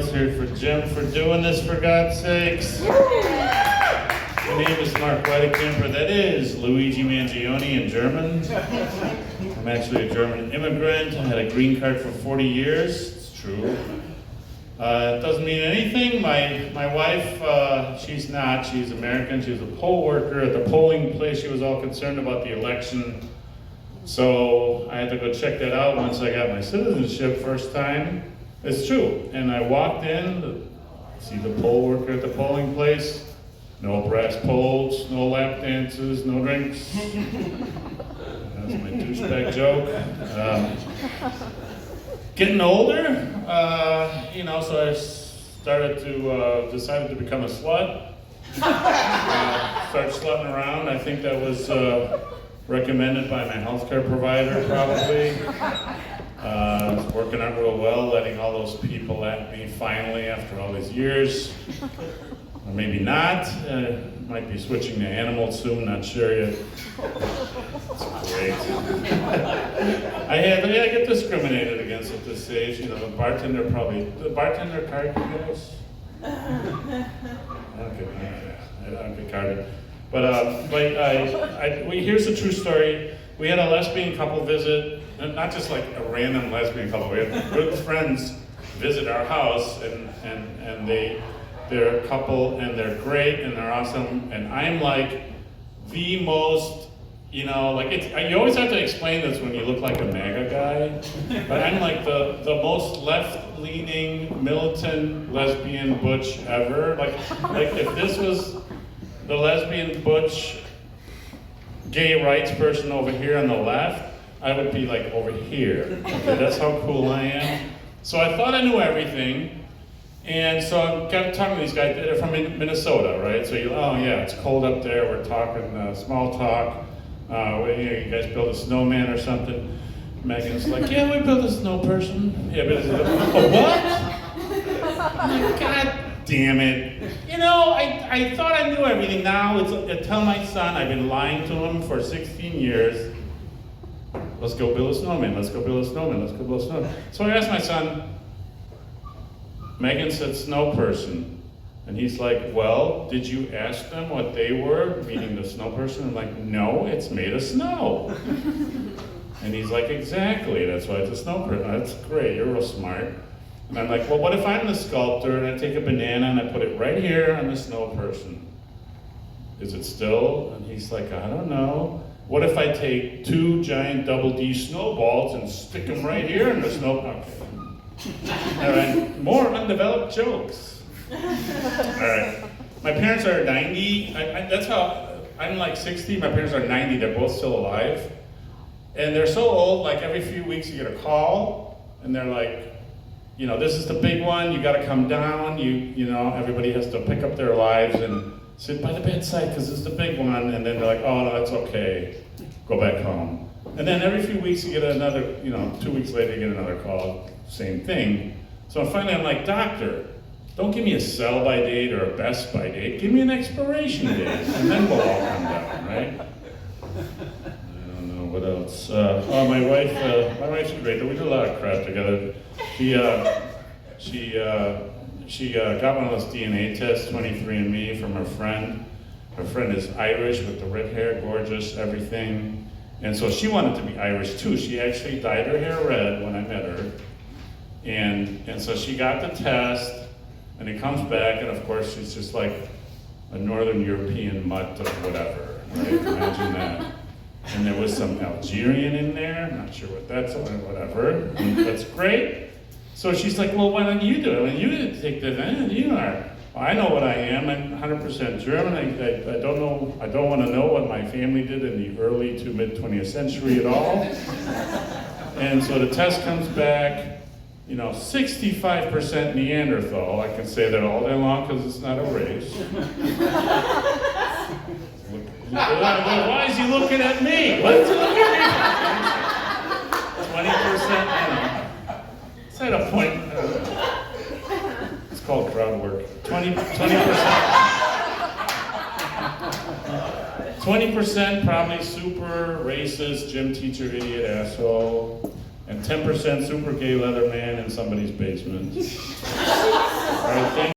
Let's hear it for Jim for doing this, for God's sakes. My name is Mark Weidecamper. That is Luigi Mangione in German. I'm actually a German immigrant. I had a green card for 40 years. It's true. It doesn't mean anything. My wife, she's American. She was a poll worker at the polling place. She was all concerned about the election. So I had to go check that out once I got my citizenship first time. It's true. And I walked in to see the poll worker at the polling place. No brass polls, no lap dances, no drinks. That's my douchebag joke. Getting older, so I decided to become a slut. Start slutting around. I think that was recommended by my healthcare provider, probably. It's working out real well, letting all those people at me finally after all these years. Or maybe not. Might be switching to animals soon, not sure yet. It's great. I get discriminated against at this age. The bartender card, you guys? I don't get carded. But here's a true story. We had a lesbian couple visit, not just like a random lesbian couple. We had good friends visit our house, and they're a couple, and they're great, and they're awesome, and I'm like the most, you always have to explain this when you look like a MAGA guy, but I'm like the most left-leaning, militant, lesbian butch ever. Like if this was the lesbian butch, gay rights person over here on the left, I would be like over here. Okay, that's how cool I am. So I thought I knew everything. And so I got talking to these guys. They're from Minnesota, right? So it's cold up there. We're talking small talk. You guys build a snowman or something? Megan's like, yeah, we built a snow person. Yeah, but what? I'm like, God damn it. I thought I knew everything. Now I tell my son, I've been lying to him for 16 years. Let's go build a snowman. Let's go build a snowman. Let's go build a snowman. So I asked my son, Megan said snow person. And he's like, well, did you ask them what they were, meaning the snow person? I'm like, no, it's made of snow. And he's like, exactly, that's why it's a snow person. That's great, you're real smart. And I'm like, well, what if I'm the sculptor and I take a banana and I put it right here on the snow person? Is it still? And he's like, I don't know. What if I take 2 giant double D snowballs and stick them right here in the snow? Okay. All right, more undeveloped jokes. All right, my parents are 90. That's how, I'm like 60, my parents are 90, they're both still alive. And they're so old, like every few weeks you get a call, and they're like, this is the big one, you gotta come down, everybody has to pick up their lives and sit by the bedside because it's the big one, and then they're like, oh no, that's okay, go back home. And then every few weeks you get another, 2 weeks later you get another call, same thing. So finally I'm like, doctor, don't give me a sell-by date or a best-by date, give me an expiration date, and then we'll all come down, right? I don't know, what else? My wife's great, we do a lot of crap together. She got one of those DNA tests, 23andMe, from her friend. Her friend is Irish with the red hair, gorgeous, everything. And so she wanted to be Irish too. She actually dyed her hair red when I met her. And so she got the test, and it comes back, and of course she's just like a Northern European mutt of whatever, right? Imagine that. And there was some Algerian in there, I'm not sure what that's, whatever. And that's great. So she's like, well, why don't you do it? When you didn't take this, you are. Well, I know what I am. I'm 100% German. I don't want to know what my family did in the early to mid 20th century at all. And so the test comes back, 65% Neanderthal. I can say that all day long because it's not a race. Why is he looking at me? Why is he looking at me? 20%, It's at a point. It's called crowd work. 20% probably super racist, gym teacher, idiot, asshole, and 10% super gay leather man in somebody's basement. I think